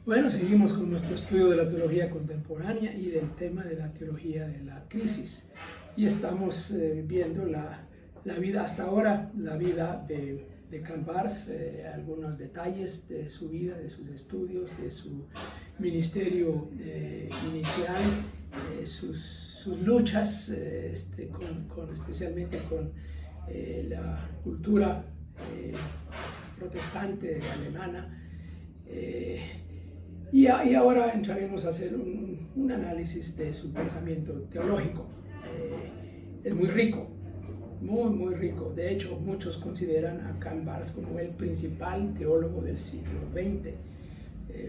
Bueno, seguimos con nuestro estudio de la teología contemporánea y del tema de la teología de la crisis. Y estamos viendo la vida hasta ahora, la vida de Karl Barth, algunos detalles de su vida, de sus estudios, de su ministerio inicial, sus luchas, especialmente con la cultura protestante alemana. Y ahora entraremos a hacer un análisis de su pensamiento teológico. Es muy rico, muy rico. De hecho, muchos consideran a Karl Barth como el principal teólogo del siglo XX,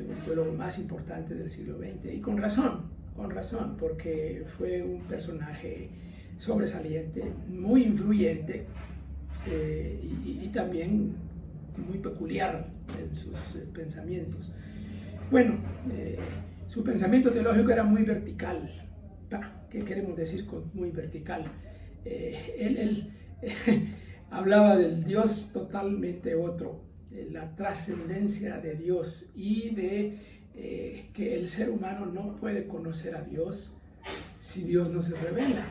un teólogo más importante del siglo XX. Y con razón, porque fue un personaje sobresaliente, muy influyente y también muy peculiar en sus pensamientos. Bueno, su pensamiento teológico era muy vertical. ¿Qué queremos decir con muy vertical? Él hablaba del Dios totalmente otro, la trascendencia de Dios y de que el ser humano no puede conocer a Dios si Dios no se revela.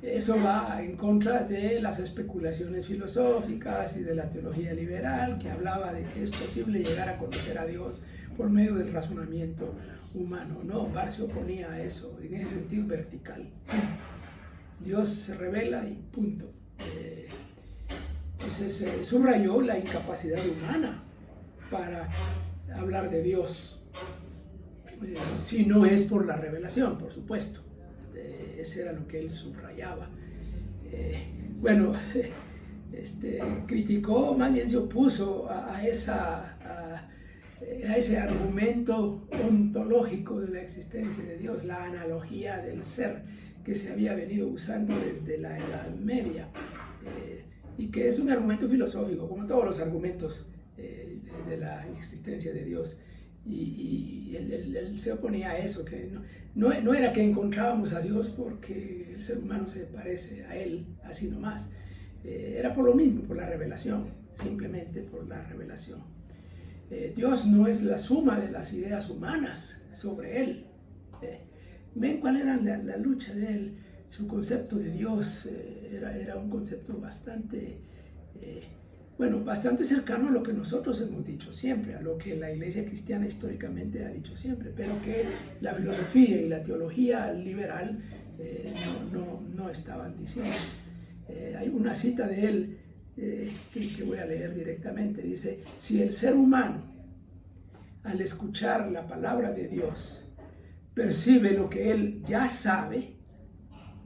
Eso va en contra de las especulaciones filosóficas y de la teología liberal, que hablaba de que es posible llegar a conocer a Dios por medio del razonamiento humano. No, Barth se oponía a eso, en ese sentido vertical. Dios se revela y punto. Entonces subrayó la incapacidad humana para hablar de Dios, si no es por la revelación, por supuesto. Ese era lo que él subrayaba. Criticó, más bien se opuso a ese argumento ontológico de la existencia de Dios, la analogía del ser que se había venido usando desde la Edad Media, y que es un argumento filosófico, como todos los argumentos de la existencia de Dios. Y él se oponía a eso, que no era que encontrábamos a Dios porque el ser humano se parece a Él, así nomás. Era por lo mismo, por la revelación, simplemente por la revelación. Dios no es la suma de las ideas humanas sobre Él. ¿Ven cuál era la lucha de Él? Su concepto de Dios era un concepto bastante cercano a lo que nosotros hemos dicho siempre, a lo que la Iglesia cristiana históricamente ha dicho siempre, pero que la filosofía y la teología liberal no estaban diciendo. Hay una cita de él que voy a leer directamente. Dice: si el ser humano, al escuchar la palabra de Dios, percibe lo que él ya sabe,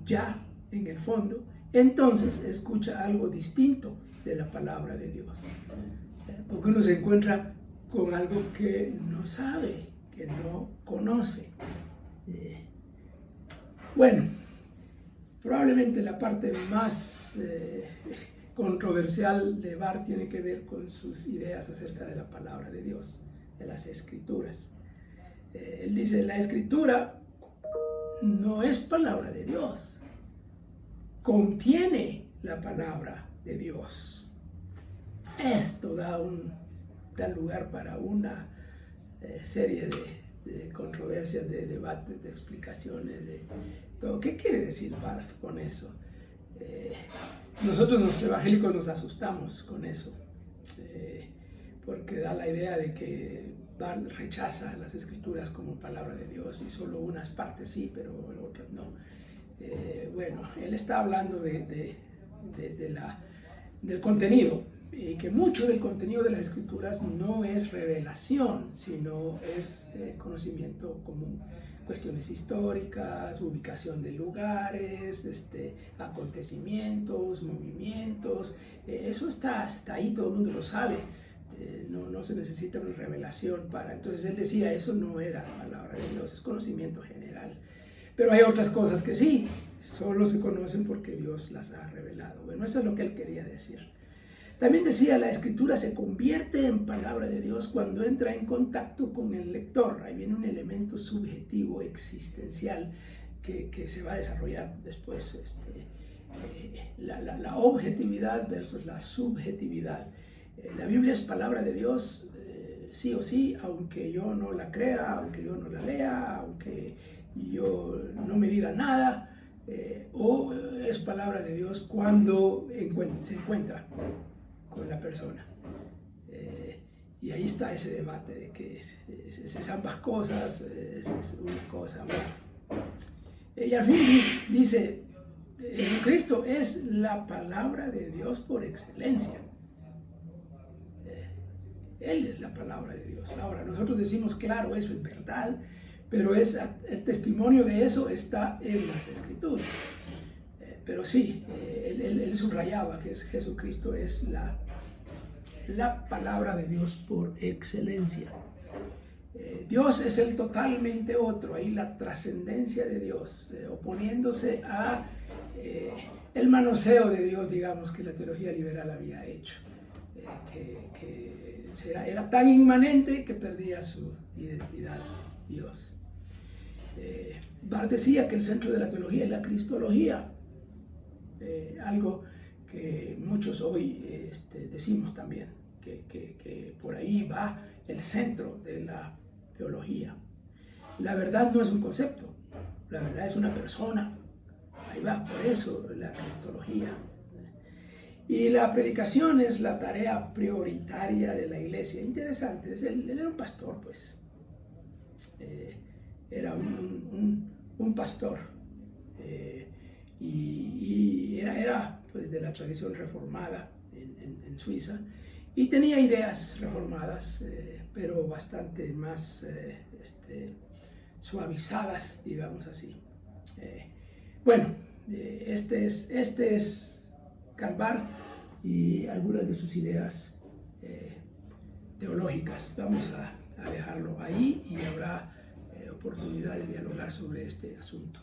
ya en el fondo, entonces escucha algo distinto de la palabra de Dios, porque uno se encuentra con algo que no sabe, que no conoce. Probablemente la parte más controversial de Barth tiene que ver con sus ideas acerca de la palabra de Dios, de las Escrituras. Él dice: la Escritura no es palabra de Dios, contiene la palabra de Dios. Esto da lugar para una serie de controversias, de debates, de explicaciones, de todo. ¿Qué quiere decir Barth con eso? Nosotros los evangélicos nos asustamos con eso, porque da la idea de que Barth rechaza las Escrituras como palabra de Dios y solo unas partes sí, pero otras no. Él está hablando del contenido, y que mucho del contenido de las Escrituras no es revelación, sino es conocimiento común, cuestiones históricas, ubicación de lugares, acontecimientos, movimientos. Eso está ahí, todo el mundo lo sabe. No se necesita una revelación para. Entonces él decía: eso no era palabra de Dios, es conocimiento general. Pero hay otras cosas que sí, solo se conocen porque Dios las ha revelado. Bueno, eso es lo que él quería decir. También decía: la Escritura se convierte en palabra de Dios cuando entra en contacto con el lector. Ahí viene un elemento subjetivo, existencial, que se va a desarrollar después. La objetividad versus la subjetividad. La Biblia es palabra de Dios sí o sí, aunque yo no la crea, aunque yo no la lea, aunque yo no me diga nada, o es palabra de Dios cuando se encuentra con la persona. Y ahí está ese debate de que es ambas cosas, es una cosa. Y al fin dice, Jesucristo es la palabra de Dios por excelencia. Él es la palabra de Dios. Ahora, nosotros decimos, claro, eso es verdad, pero el testimonio de eso está en las Escrituras. Pero sí, él subrayaba que Jesucristo es la palabra de Dios por excelencia. Dios es el totalmente otro, ahí la trascendencia de Dios, oponiéndose a el manoseo de Dios, digamos, que la teología liberal había hecho, que era tan inmanente que perdía su identidad Dios. Barth decía que el centro de la teología es la cristología, algo que muchos hoy decimos también, que por ahí va el centro de la teología. La verdad no es un concepto, la verdad es una persona. Ahí va, por eso la cristología. Y la predicación es la tarea prioritaria de la iglesia. Interesante, él era un pastor, pues. Era un pastor. Y era pues, de la tradición reformada en Suiza. Y tenía ideas reformadas, pero bastante más suavizadas, digamos así. Bueno, este es Karl Barth y algunas de sus ideas teológicas. Vamos a dejarlo ahí y habrá oportunidad de dialogar sobre este asunto.